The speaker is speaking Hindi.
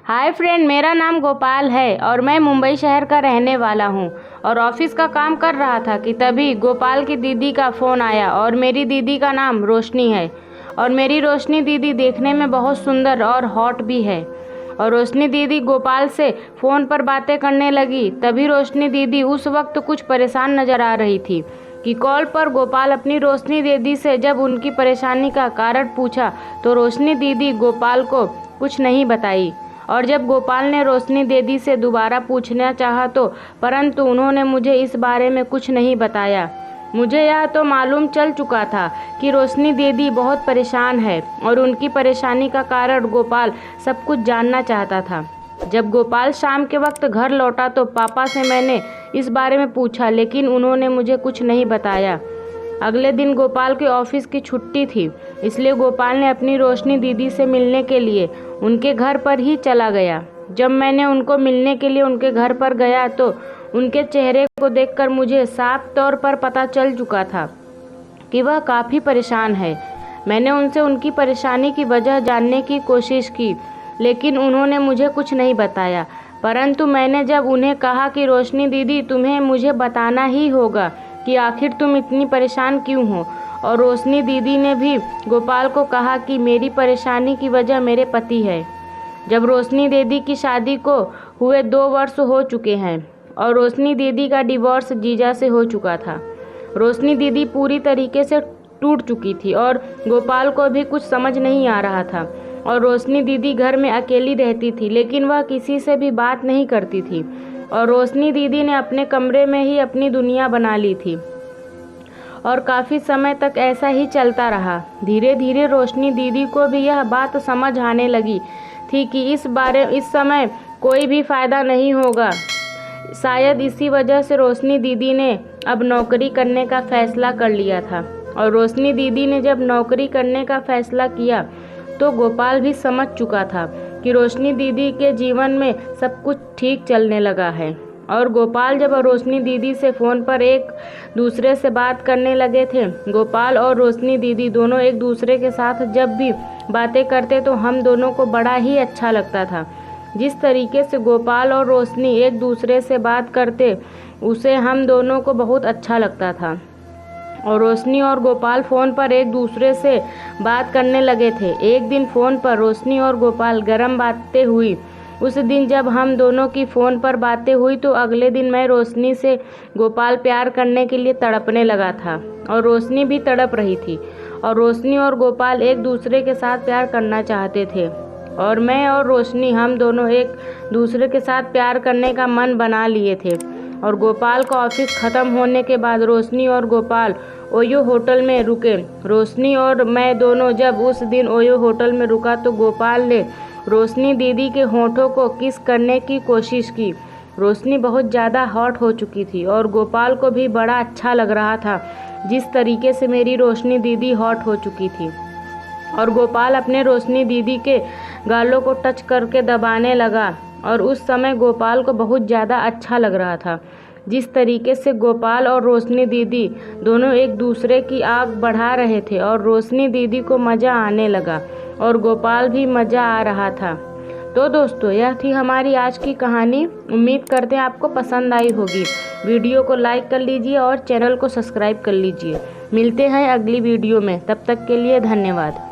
हाय फ्रेंड, मेरा नाम गोपाल है और मैं मुंबई शहर का रहने वाला हूँ और ऑफिस का काम कर रहा था कि तभी गोपाल की दीदी का फ़ोन आया। और मेरी दीदी का नाम रोशनी है और मेरी रोशनी दीदी देखने में बहुत सुंदर और हॉट भी है। और रोशनी दीदी गोपाल से फ़ोन पर बातें करने लगी। तभी रोशनी दीदी उस वक्त कुछ परेशान नज़र आ रही थी कि कॉल पर गोपाल अपनी रोशनी दीदी से जब उनकी परेशानी का कारण पूछा तो रोशनी दीदी गोपाल को कुछ नहीं बताई। और जब गोपाल ने रोशनी दीदी से दोबारा पूछना चाहा तो परंतु उन्होंने मुझे इस बारे में कुछ नहीं बताया। मुझे यह तो मालूम चल चुका था कि रोशनी दीदी बहुत परेशान है और उनकी परेशानी का कारण गोपाल सब कुछ जानना चाहता था। जब गोपाल शाम के वक्त घर लौटा तो पापा से मैंने इस बारे में पूछा, लेकिन उन्होंने मुझे कुछ नहीं बताया। अगले दिन गोपाल के ऑफिस की छुट्टी थी, इसलिए गोपाल ने अपनी रोशनी दीदी से मिलने के लिए उनके घर पर ही चला गया। जब मैंने उनको मिलने के लिए उनके घर पर गया तो उनके चेहरे को देखकर मुझे साफ तौर पर पता चल चुका था कि वह काफ़ी परेशान है। मैंने उनसे उनकी परेशानी की वजह जानने की कोशिश की, लेकिन उन्होंने मुझे कुछ नहीं बताया। परंतु मैंने जब उन्हें कहा कि रोशनी दीदी, तुम्हें मुझे बताना ही होगा कि आखिर तुम इतनी परेशान क्यों हो। और रोशनी दीदी ने भी गोपाल को कहा कि मेरी परेशानी की वजह मेरे पति है। जब रोशनी दीदी की शादी को हुए 2 वर्ष हो चुके हैं और रोशनी दीदी का डिवोर्स जीजा से हो चुका था। रोशनी दीदी पूरी तरीके से टूट चुकी थी और गोपाल को भी कुछ समझ नहीं आ रहा था। और रोशनी दीदी घर में अकेली रहती थी, लेकिन वह किसी से भी बात नहीं करती थी और रोशनी दीदी ने अपने कमरे में ही अपनी दुनिया बना ली थी और काफ़ी समय तक ऐसा ही चलता रहा। धीरे धीरे रोशनी दीदी को भी यह बात समझ आने लगी थी कि इस समय कोई भी फ़ायदा नहीं होगा। शायद इसी वजह से रोशनी दीदी ने अब नौकरी करने का फ़ैसला कर लिया था। और रोशनी दीदी ने जब नौकरी करने का फ़ैसला किया तो गोपाल भी समझ चुका था कि रोशनी दीदी के जीवन में सब कुछ ठीक चलने लगा है। और गोपाल जब रोशनी दीदी से फ़ोन पर एक दूसरे से बात करने लगे थे, गोपाल और रोशनी दीदी दोनों एक दूसरे के साथ जब भी बातें करते तो हम दोनों को बड़ा ही अच्छा लगता था। जिस तरीके से गोपाल और रोशनी एक दूसरे से बात करते उसे हम दोनों को बहुत अच्छा लगता था। और रोशनी और गोपाल फ़ोन पर एक दूसरे से बात करने लगे थे। एक दिन फ़ोन पर रोशनी और गोपाल गर्म बातें हुई। उस दिन जब हम दोनों की फ़ोन पर बातें हुई तो अगले दिन मैं रोशनी से गोपाल प्यार करने के लिए तड़पने लगा था और रोशनी भी तड़प रही थी। और रोशनी और गोपाल एक दूसरे के साथ प्यार करना चाहते थे और मैं और रोशनी हम दोनों एक दूसरे के साथ प्यार करने का मन बना लिए थे। और गोपाल का ऑफिस ख़त्म होने के बाद रोशनी और गोपाल ओयो होटल में रुके। रोशनी और मैं दोनों जब उस दिन ओयो होटल में रुका तो गोपाल ने रोशनी दीदी के होठों को किस करने की कोशिश की। रोशनी बहुत ज़्यादा हॉट हो चुकी थी और गोपाल को भी बड़ा अच्छा लग रहा था जिस तरीके से मेरी रोशनी दीदी हॉट हो चुकी थी। और गोपाल अपने रोशनी दीदी के गालों को टच करके दबाने लगा और उस समय गोपाल को बहुत ज़्यादा अच्छा लग रहा था जिस तरीके से गोपाल और रोशनी दीदी दोनों एक दूसरे की आग बढ़ा रहे थे। और रोशनी दीदी को मज़ा आने लगा और गोपाल भी मज़ा आ रहा था। तो दोस्तों, यह थी हमारी आज की कहानी। उम्मीद करते हैं आपको पसंद आई होगी। वीडियो को लाइक कर लीजिए और चैनल को सब्सक्राइब कर लीजिए। मिलते हैं अगली वीडियो में, तब तक के लिए धन्यवाद।